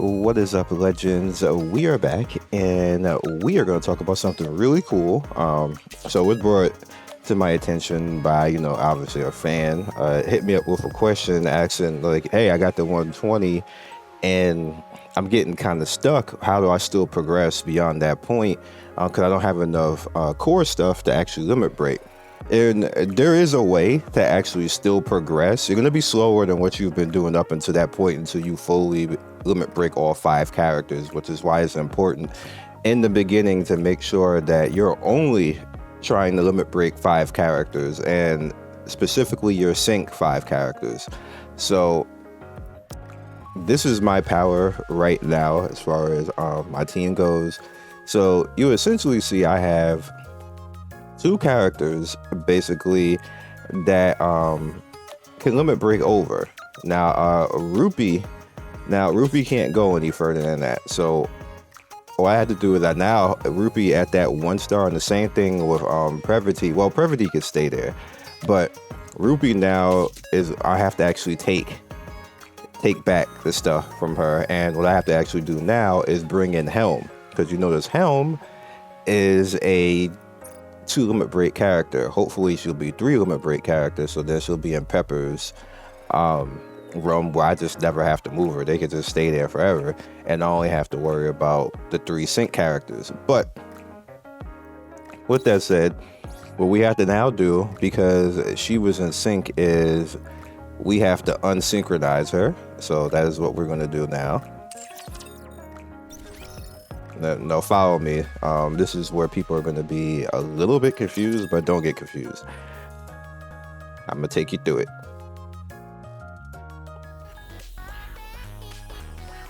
What is up, legends? We are back, and we are going to talk about something really cool. So it was brought to my attention by, obviously a fan. Hit me up with a question asking, like, hey, I got the 120, and I'm getting kind of stuck. How do I still progress beyond that point? Because I don't have enough core stuff to actually limit break. And there is a way to actually still progress. You're going to be slower than what you've been doing up until that point until you fully limit break all 5 characters, which is why it's important in the beginning to make sure that you're only trying to limit break 5 characters, and specifically your sync 5 characters. So this is my power right now as far as my team goes. So you essentially see I have 2 characters basically that can limit break over. Now Rupee can't go any further than that. So what I had to do is that now Rupee at that 1 star, and the same thing with Previty. Well, Previty could stay there, but Rupee now is I have to actually take back the stuff from her, and what I have to actually do now is bring in Helm, because this Helm is a 2 limit break character. Hopefully she'll be 3 limit break characters, so then she'll be in Pepper's room where I just never have to move her. They can just stay there forever, and I only have to worry about the 3 sync characters. But with that said, what we have to now do, because she was in sync, is we have to unsynchronize her. So that is what we're going to do now. No, follow me. This is where people are going to be a little bit confused, but don't get confused. I'm going to take you through it.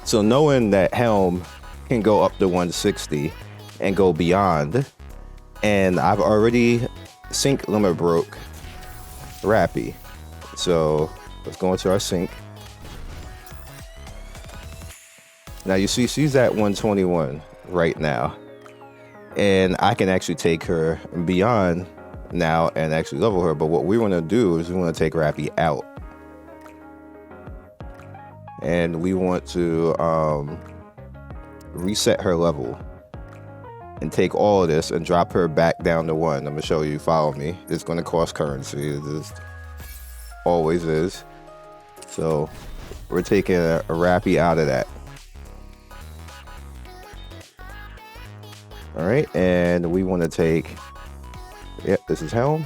So knowing that Helm can go up to 160 and go beyond, and I've already sync limit broke Rappy. So let's go into our sync. Now you see she's at 121 right now, and I can actually take her beyond now and actually level her. But what we want to do is we want to take Rappy out, and we want to reset her level and take all of this and drop her back down to 1. I'm gonna show you. Follow me. It's going to cost currency. It just always is. So we're taking a Rappy out of that. All right, and we want to take, this is Helm.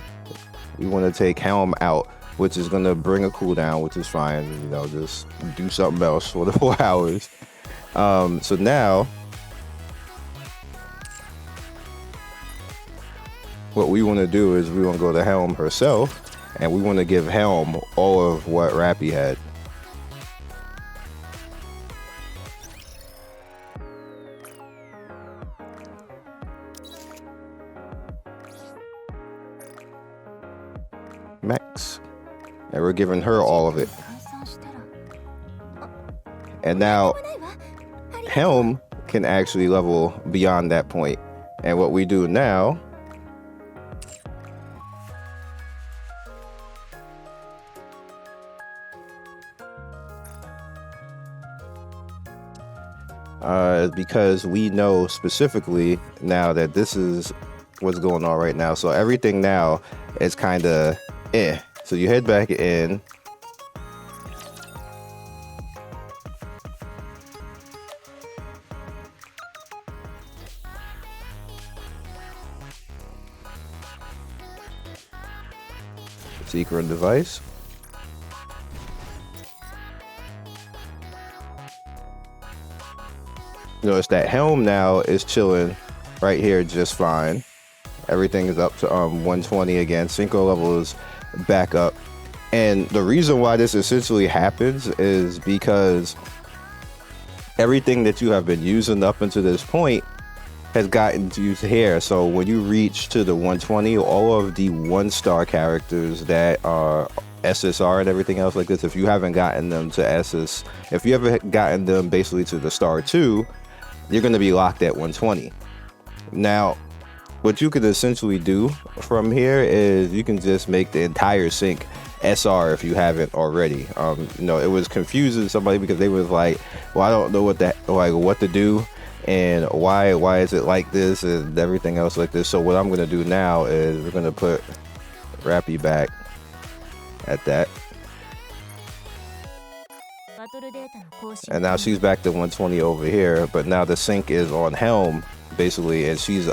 We want to take Helm out, which is going to bring a cooldown, which is fine. Just do something else for the 4 hours. So now, what we want to do is we want to go to Helm herself, and we want to give Helm all of what Rappy had. Max, and we're giving her all of it. And now Helm can actually level beyond that point, and what we do now because we know specifically now that this is what's going on right now, so everything now is kind of so you head back in, secret device. Notice that Helm now is chilling right here just fine. Everything is up to 120 again. Synchro level is back up. And the reason why this essentially happens is because everything that you have been using up until this point has gotten to use here. So when you reach to the 120, all of the 1-star characters that are SSR and everything else like this, if you haven't gotten them to SS, if you haven't gotten them basically to the star 2, you're going to be locked at 120. Now, what you could essentially do from here is you can just make the entire sync SR if you haven't already. You know, it was confusing somebody because they was like, well, I don't know what to do and why is it like this and everything else like this. So what I'm gonna do now is we're gonna put Rappy back at that. And now she's back to 120 over here, but now the Synch is on Helm basically, and she's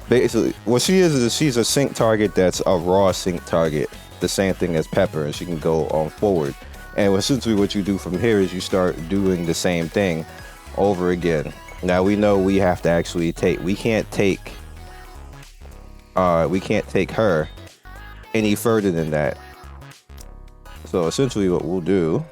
basically what she is she's a Synch target that's a raw Synch target, the same thing as Pepper, and she can go on forward. And essentially what you do from here is you start doing the same thing over again. Now we know we have to actually we can't take her any further than that. So essentially what we'll do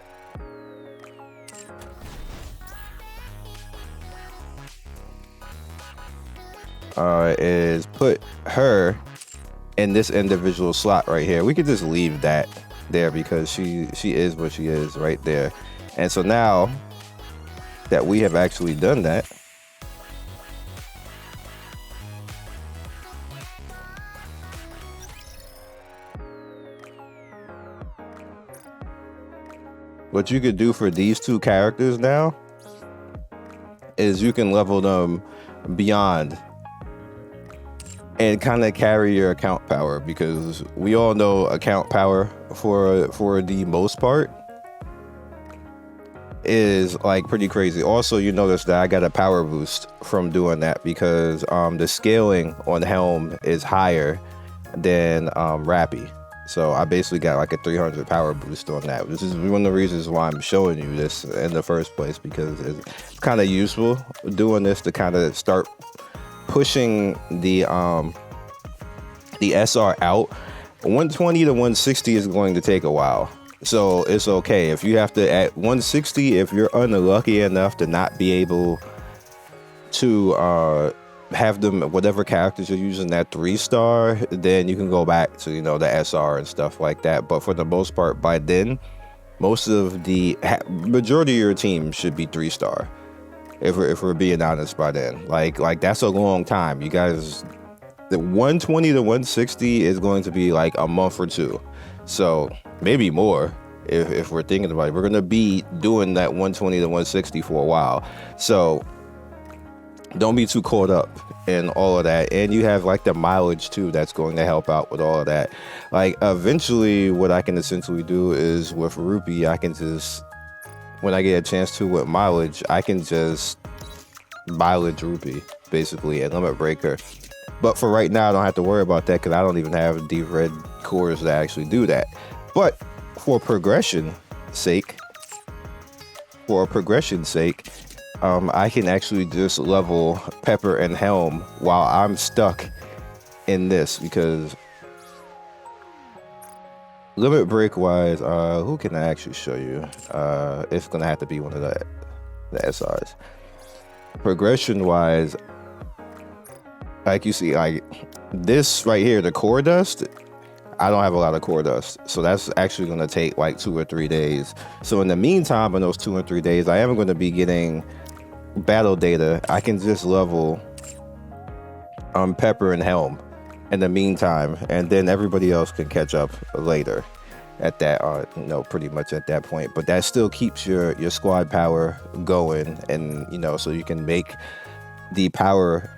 is put her in this individual slot right here. We could just leave that there because she is what she is right there. And so now that we have actually done that, what you could do for these two characters now is you can level them beyond and kind of carry your account power, because we all know account power for the most part is like pretty crazy. Also, you notice that I got a power boost from doing that because the scaling on Helm is higher than Rappy. So I basically got like a 300 power boost on that. This is one of the reasons why I'm showing you this in the first place, because it's kind of useful doing this to kind of start pushing the SR out. 120 to 160 is going to take a while, so it's okay if you have to at 160. If you're unlucky enough to not be able to have them, whatever characters you're using, that 3-star, then you can go back to, you know, the SR and stuff like that. But for the most part, by then, most of the majority of your team should be 3-star. If we're being honest, by then, like that's a long time. You guys, the 120 to 160 is going to be like a month or two, so maybe more if we're thinking about it. We're gonna be doing that 120 to 160 for a while, so don't be too caught up in all of that. And you have like the mileage too that's going to help out with all of that. Like eventually what I can essentially do is with Rupee, I can just, when I get a chance to with mileage, I can just mileage Rupee basically and limit break her. But for right now, I don't have to worry about that because I don't even have deep red cores that actually do that. But for progression's sake, I can actually just level Pepper and Helm while I'm stuck in this, because limit break wise, who can I actually show you? It's gonna have to be one of the SRs. Progression wise, like you see, like this right here, the core dust, I don't have a lot of core dust, so that's actually going to take like 2 or 3 days. So in the meantime, in those 2 or 3 days, I am going to be getting battle data. I can just level Pepper and Helm in the meantime, and then everybody else can catch up later at that, you know, pretty much at that point. But that still keeps your squad power going, and you know, so you can make the power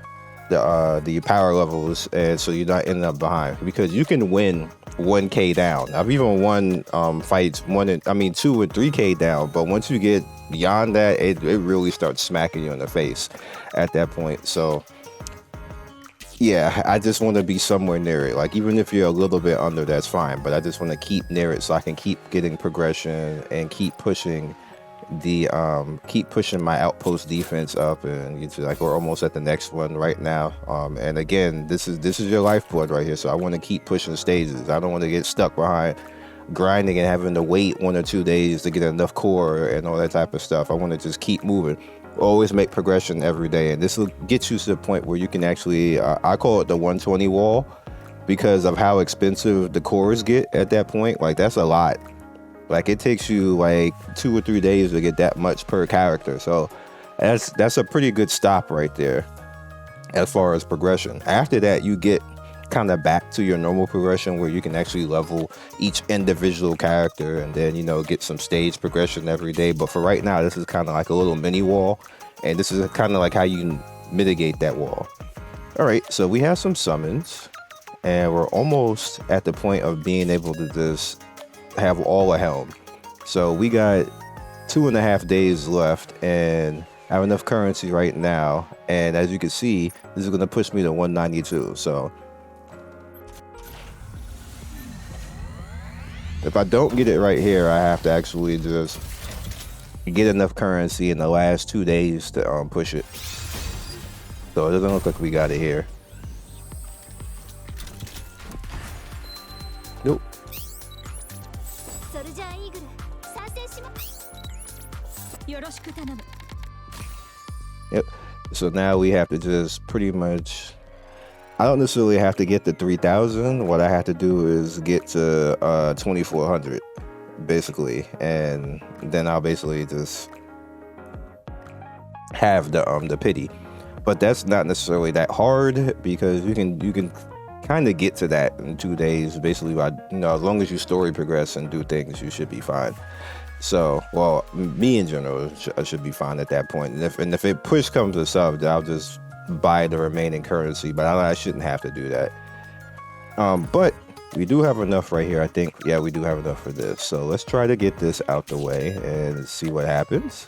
levels, and so you're not ending up behind, because you can win 1k down. I've even won fights 2 or 3k down, but once you get beyond that, it really starts smacking you in the face at that point. So yeah, I just want to be somewhere near it. Like even if you're a little bit under, that's fine, but I just want to keep near it so I can keep getting progression and keep pushing my outpost defense up, and it's like we're almost at the next one right now. And again, this is your lifeblood right here, so I want to keep pushing stages. I don't want to get stuck behind grinding and having to wait 1 or 2 days to get enough core and all that type of stuff. I want to just keep moving, always make progression every day, and this will get you to the point where you can actually I call it the 120 wall, because of how expensive the cores get at that point. Like that's a lot. Like it takes you like 2 or 3 days to get that much per character. So that's a pretty good stop right there as far as progression. After that, you get kind of back to your normal progression where you can actually level each individual character and then, you know, get some stage progression every day. But for right now, this is kind of like a little mini wall, and this is kind of like how you mitigate that wall. All right, so we have some summons, and we're almost at the point of being able to just have all a helm. So we got 2.5 days left and have enough currency right now, and as you can see, this is going to push me to 192. So if I don't get it right here, I have to actually just get enough currency in the last 2 days to push it. So it doesn't look like we got it here. Nope. Yep. So now we have to just pretty much, I don't necessarily have to get to 3,000. What I have to do is get to 2,400 basically, and then I'll basically just have the pity. But that's not necessarily that hard because you can kind of get to that in 2 days basically by, you know, as long as you story progress and do things, you should be fine. So, well, me in general, I should be fine at that point. And if it push comes to shove, I'll just buy the remaining currency, but I shouldn't have to do that. But we do have enough right here, I think. Yeah, we do have enough for this. So let's try to get this out the way and see what happens.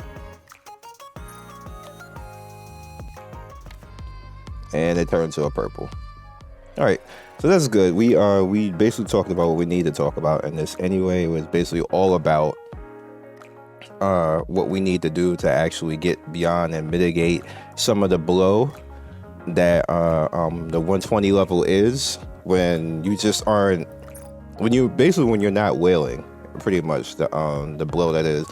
And it turned to a purple. All right, so that's good. We basically talked about what we need to talk about in this anyway. It was basically all about what we need to do to actually get beyond and mitigate some of the blow that the 120 level is when you just aren't, when you're not wailing, pretty much the blow that is,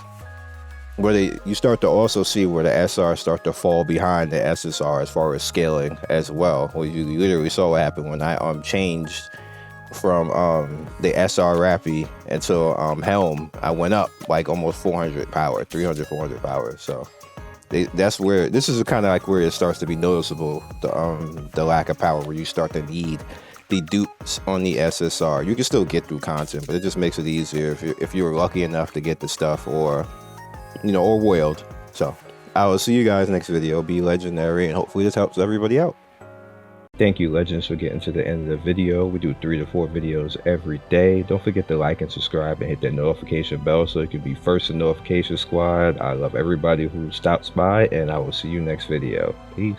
where you start to also see where the SR start to fall behind the SSR as far as scaling as well. Well, you literally saw what happened when I changed from the SR Rappy until Helm. I went up like almost 400 power, 300, 400 power. So that's where, this is kind of like where it starts to be noticeable, the lack of power, where you start to need the dupes on the SSR. You can still get through content, but it just makes it easier if you're lucky enough to get the stuff, or, you know, or wailed. So I will see you guys next video. Be legendary, and hopefully this helps everybody out. Thank you, Legends, for getting to the end of the video. We do 3 to 4 videos every day. Don't forget to like and subscribe and hit that notification bell so you can be first in notification squad. I love everybody who stops by, and I will see you next video. Peace.